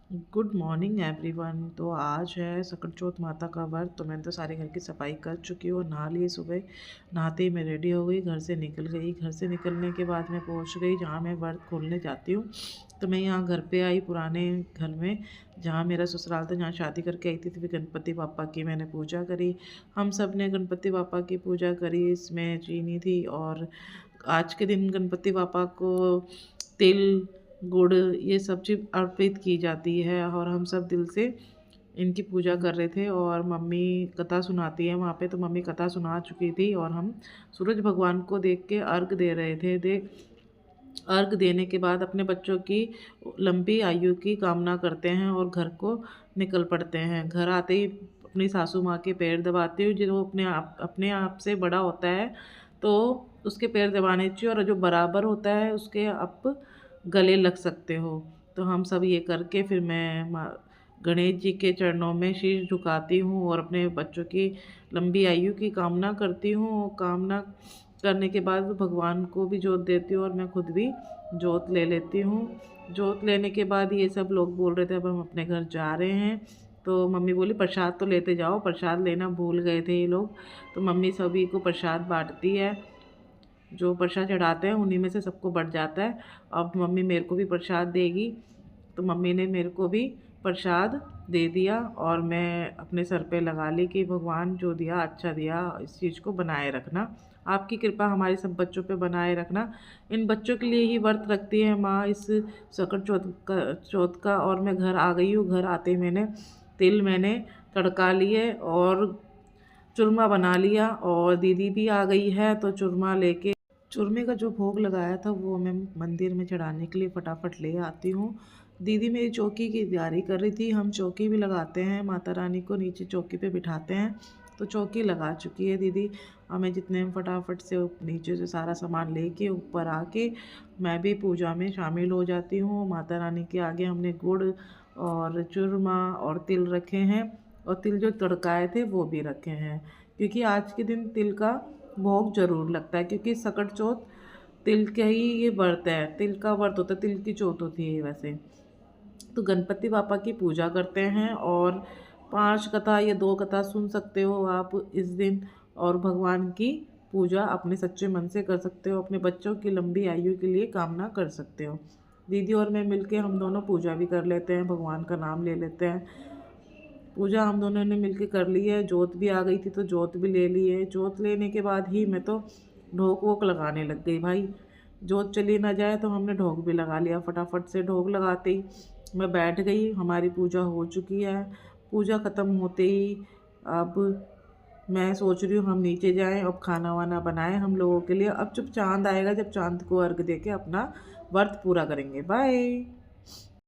Good morning everyone. तो आज है सकट चौथ माता का व्रत। तो मैंने तो सारे घर की सफाई कर चुकी हूँ, नहा लिए। सुबह नहाते ही मैं रेडी हो गई, घर से निकल गई। घर से निकलने के बाद मैं पहुँच गई जहाँ मैं व्रत खोलने जाती हूँ। तो मैं यहाँ घर पे आई, पुराने घर में जहाँ मेरा ससुराल था, जहाँ शादी करके आई थी। तो फिर गणपति पापा की मैंने पूजा करी। हम सब ने गणपति पापा की पूजा करी। इसमें चीनी थी। और आज के दिन गणपति पापा को तिल, गुड़, ये सब चीज़ अर्पित की जाती है। और हम सब दिल से इनकी पूजा कर रहे थे। और मम्मी कथा सुनाती है वहाँ पे, तो मम्मी कथा सुना चुकी थी। और हम सूरज भगवान को देख के अर्घ दे रहे थे। अर्घ देने के बाद अपने बच्चों की लंबी आयु की कामना करते हैं और घर को निकल पड़ते हैं। घर आते ही अपनी सासू माँ के पैर दबाती हूँ। जो अपने आप से बड़ा होता है तो उसके पैर दबाने चाहिए, और जो बराबर होता है उसके आप गले लग सकते हो। तो हम सब ये करके फिर मैं गणेश जी के चरणों में शीश झुकाती हूँ और अपने बच्चों की लंबी आयु की कामना करती हूँ। कामना करने के बाद भगवान को भी जोत देती हूँ और मैं खुद भी जोत ले लेती हूँ। जोत लेने के बाद ये सब लोग बोल रहे थे अब हम अपने घर जा रहे हैं। तो मम्मी बोली प्रसाद तो लेते जाओ, प्रसाद लेना भूल गए थे ये लोग। तो मम्मी सभी को प्रसाद बांटती है। जो प्रसाद चढ़ाते हैं उन्हीं में से सबको बँट जाता है। अब मम्मी मेरे को भी प्रसाद देगी। तो मम्मी ने मेरे को भी प्रसाद दे दिया और मैं अपने सर पे लगा ली कि भगवान जो दिया अच्छा दिया, इस चीज़ को बनाए रखना। आपकी कृपा हमारे सब बच्चों पे बनाए रखना। इन बच्चों के लिए ही व्रत रखती है माँ इस सकट चौथ का। और मैं घर आ गई हूँ। घर आते ही मैंने तड़का लिए और चूरमा बना लिया। और दीदी भी आ गई है तो चूरमा लेके, चूरमे का जो भोग लगाया था वो मैं मंदिर में चढ़ाने के लिए फटाफट ले आती हूँ। दीदी मेरी चौकी की तैयारी कर रही थी। हम चौकी भी लगाते हैं, माता रानी को नीचे चौकी पे बिठाते हैं। तो चौकी लगा चुकी है दीदी। हमें जितने फटाफट से नीचे से सारा सामान लेके ऊपर आके मैं भी पूजा में शामिल हो जाती हूँ। माता रानी के आगे हमने गुड़ और चूरमा और तिल रखे हैं। और तिल जो तड़काए थे वो भी रखे हैं, क्योंकि आज के दिन तिल का भोग जरूर लगता है। क्योंकि सकट चौथ तिल का ही ये व्रत है, तिल का व्रत होता है, तिल की चौथ होती है ये वैसे। तो गणपति पापा की पूजा करते हैं और 5 कथा या 2 कथा सुन सकते हो आप इस दिन। और भगवान की पूजा अपने सच्चे मन से कर सकते हो, अपने बच्चों की लंबी आयु के लिए कामना कर सकते हो। दीदी और मैं मिलके हम दोनों पूजा भी कर लेते हैं, भगवान का नाम ले लेते हैं। पूजा हम दोनों ने मिलके कर ली है। जोत भी आ गई थी तो जोत भी ले ली है। जोत लेने के बाद ही मैं तो ढोक वोक लगाने लग गई भाई। जोत चली ना जाए तो हमने ढोक भी लगा लिया। फटाफट से ढोक लगाते ही मैं बैठ गई। हमारी पूजा हो चुकी है। पूजा ख़त्म होते ही अब मैं सोच रही हूँ हम नीचे जाएं और खाना वाना बनाएं हम लोगों के लिए। अब जब चाँद आएगा, जब चाँद को अर्घ दे के अपना व्रत पूरा करेंगे। बाय।